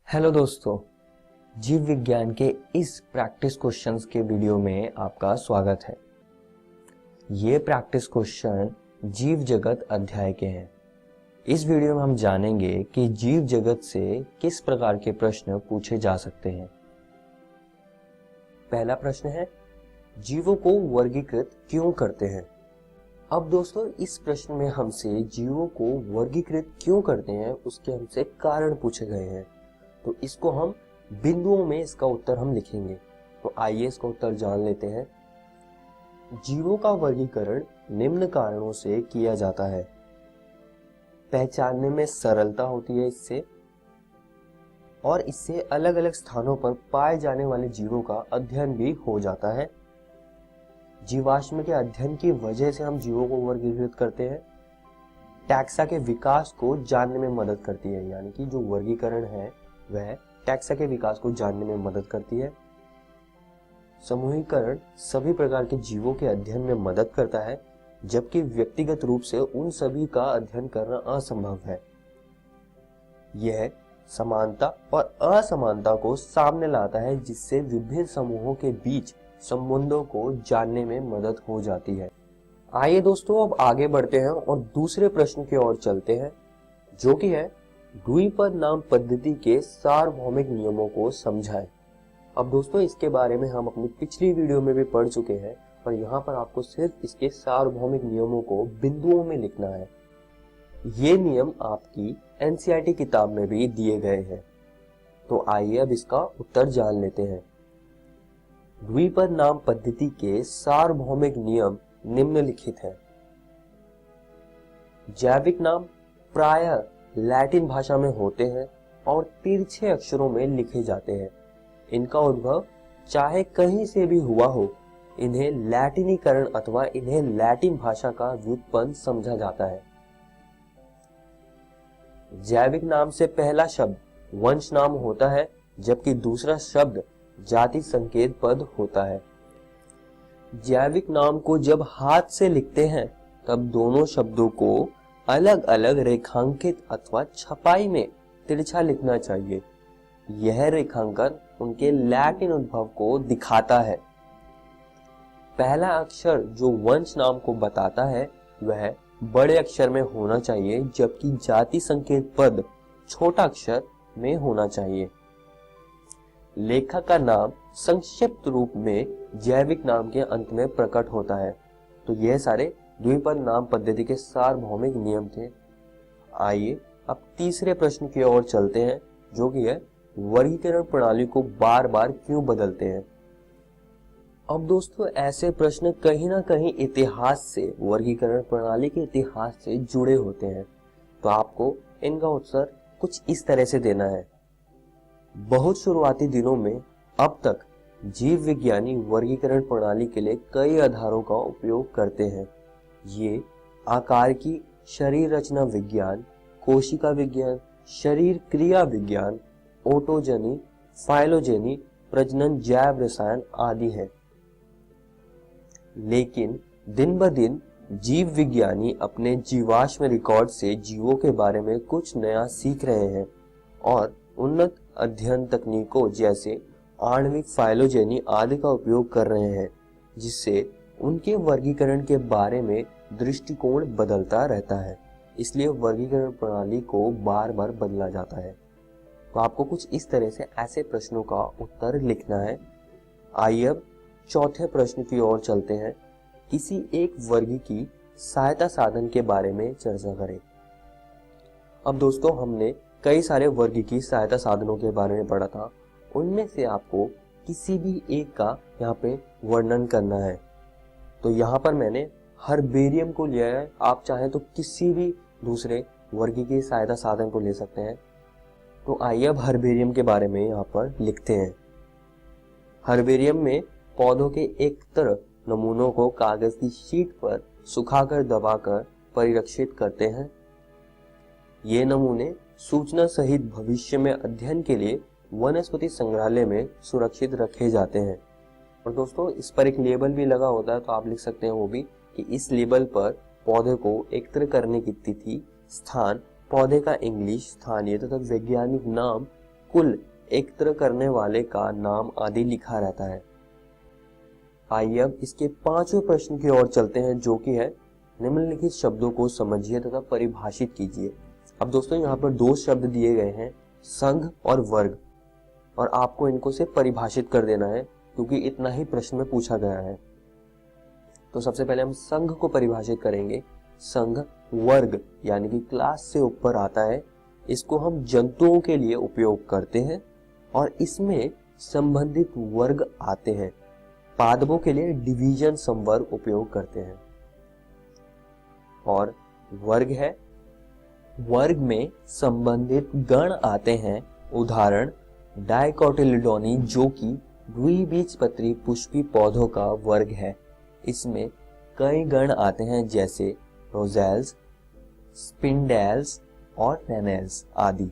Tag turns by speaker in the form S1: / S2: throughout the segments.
S1: Hello दोस्तों, जीव विज्ञान के इस प्रैक्टिस क्वेश्चंस के वीडियो में आपका स्वागत है। ये प्रैक्टिस क्वेश्चन जीव जगत अध्याय के हैं। इस वीडियो में हम जानेंगे कि जीव जगत से किस प्रकार के प्रश्न पूछे जा सकते हैं। पहला प्रश्न है, जीवों को वर्गीकृत क्यों करते हैं। अब दोस्तों, इस प्रश्न में हमसे जीवों को वर्गीकृत क्यों करते हैं उसके हमसे कारण पूछे गए हैं। तो इसको हम बिंदुओं में इसका उत्तर हम लिखेंगे। तो आइए इसका उत्तर जान लेते हैं। जीवों का वर्गीकरण निम्न कारणों से किया जाता है। पहचानने में सरलता होती है इससे, और इससे अलग अलग स्थानों पर पाए जाने वाले जीवों का अध्ययन भी हो जाता है। जीवाश्म के अध्ययन की वजह से हम जीवों को वर्गीकृत करते हैं। टैक्सा के विकास को जानने में मदद करती है, यानी कि जो वर्गीकरण है वह टैक्सा के विकास को जानने में मदद करती है। समूहीकरण सभी प्रकार के जीवों के अध्ययन में मदद करता है, जबकि व्यक्तिगत रूप से उन सभी का अध्ययन करना असंभव है। यह समानता और असमानता को सामने लाता है, जिससे विभिन्न समूहों के बीच संबंधों को जानने में मदद हो जाती है। आइए दोस्तों, अब आगे बढ़ते हैं और दूसरे प्रश्न की ओर चलते हैं, जो कि है द्विपद नाम पद्धति के सार्वभौमिक नियमों को समझाएं। अब दोस्तों, इसके बारे में हम अपनी पिछली वीडियो में भी पढ़ चुके हैं, और यहाँ पर आपको सिर्फ इसके सार्वभौमिक नियमों को बिंदुओं में लिखना है। ये नियम आपकी एनसीईआरटी किताब में भी दिए गए हैं। तो आइए अब इसका उत्तर जान लेते हैं। द्विपद नाम पद्धति के सार्वभौमिक नियम निम्नलिखित हैं। जैविक नाम प्रायः लैटिन भाषा में होते हैं और तिरछे अक्षरों में लिखे जाते हैं। इनका उद्भव चाहे कहीं से भी हुआ हो, इन्हें लैटिनीकरण अथवा इन्हें लैटिन भाषा का व्युत्पन्न समझा जाता है। जैविक नाम से पहला शब्द वंश नाम होता है, जबकि दूसरा शब्द जाति संकेत पद होता है। जैविक नाम को जब हाथ से लिखते हैं, तब दोनों शब्दों को अलग अलग रेखांकित अथवा छपाई में तिरछा लिखना चाहिए। यह रेखांकन उनके लैटिन उद्भव को दिखाता है। पहला अक्षर जो वंश नाम को बताता है वह बड़े अक्षर में होना चाहिए, जबकि जाति संकेत पद छोटा अक्षर में होना चाहिए। लेखक का नाम संक्षिप्त रूप में जैविक नाम के अंत में प्रकट होता है। तो यह सारे द्विपद नाम पद्धति के सार्वभौमिक नियम थे। आइए अब तीसरे प्रश्न की ओर चलते हैं, जो कि है वर्गीकरण प्रणाली को बार बार क्यों बदलते हैं। अब दोस्तों, ऐसे प्रश्न कहीं ना कहीं इतिहास से, वर्गीकरण प्रणाली के इतिहास से जुड़े होते हैं। तो आपको इनका उत्तर कुछ इस तरह से देना है। बहुत शुरुआती दिनों में अब तक जीव विज्ञानी वर्गीकरण प्रणाली के लिए कई आधारों का उपयोग करते हैं। ये आकार की शरीर रचना विज्ञान, कोशिका विज्ञान, शरीर क्रिया विज्ञान, ओटोजनी, फाइलोजेनी, प्रजनन, जैव रसायन आदि है। लेकिन दिन ब दिन जीव विज्ञानी अपने जीवाश्म रिकॉर्ड से जीवों के बारे में कुछ नया सीख रहे हैं और उन्नत अध्ययन तकनीकों जैसे आणविक फाइलोजेनी आदि का उपयोग कर रहे हैं, जिससे उनके वर्गीकरण के बारे में दृष्टिकोण बदलता रहता है। इसलिए वर्गीकरण प्रणाली को बार बार बदला जाता है। तो आपको कुछ इस तरह से ऐसे प्रश्नों का उत्तर लिखना है। आइए अब चौथे प्रश्न की ओर चलते हैं। किसी एक वर्गी की सहायता साधन के बारे में चर्चा करें। अब दोस्तों, हमने कई सारे वर्गी की सहायता साधनों के बारे में पढ़ा था। उनमें से आपको किसी भी एक का यहाँ पे वर्णन करना है। तो यहाँ पर मैंने हर्बेरियम को लिया है। आप चाहें तो किसी भी दूसरे वर्गी की सहायता साधन को ले सकते हैं। तो आइए अब हर्बेरियम के बारे में यहाँ पर लिखते हैं। हर्बेरियम में पौधों के एकत्र नमूनों को कागज की शीट पर सुखाकर दबाकर परिरक्षित करते हैं। ये नमूने सूचना सहित भविष्य में अध्ययन के लिए वनस्पति संग्रहालय में सुरक्षित रखे जाते हैं। और दोस्तों, इस पर एक लेबल भी लगा होता है, तो आप लिख सकते हैं वो भी कि इस लेबल पर पौधे को एकत्र करने की तिथि, स्थान, पौधे का इंग्लिश, स्थानीय तथा वैज्ञानिक नाम, कुल एकत्र करने वाले का नाम आदि लिखा रहता है। आइए अब इसके पांचवें प्रश्न की ओर चलते हैं, जो कि है निम्नलिखित शब्दों को समझिए तथा परिभाषित कीजिए। अब दोस्तों यहाँ पर दो शब्द दिए गए हैं, संघ और वर्ग, और आपको इनको से परिभाषित कर देना है क्योंकि इतना ही प्रश्न में पूछा गया है। तो सबसे पहले हम संघ को परिभाषित करेंगे। संघ वर्ग यानी कि क्लास से ऊपर आता है। इसको हम जंतुओं के लिए उपयोग करते हैं और इसमें संबंधित वर्ग आते हैं। पादपों के लिए डिवीजन समवर्ग उपयोग करते हैं। और वर्ग है, वर्ग में संबंधित गण आते हैं। उदाहरण डाइकोटिलिडोनी जो कि द्विबीजपत्री पुष्पी पौधों का वर्ग है। इसमें कई गण आते हैं जैसे रोजेल्स, स्पिंडेल्स और नेनेल्स आदि।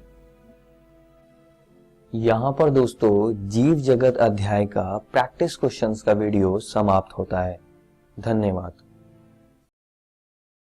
S1: यहाँ पर दोस्तों जीव जगत अध्याय का प्रैक्टिस क्वेश्चंस का वीडियो समाप्त होता है। धन्यवाद।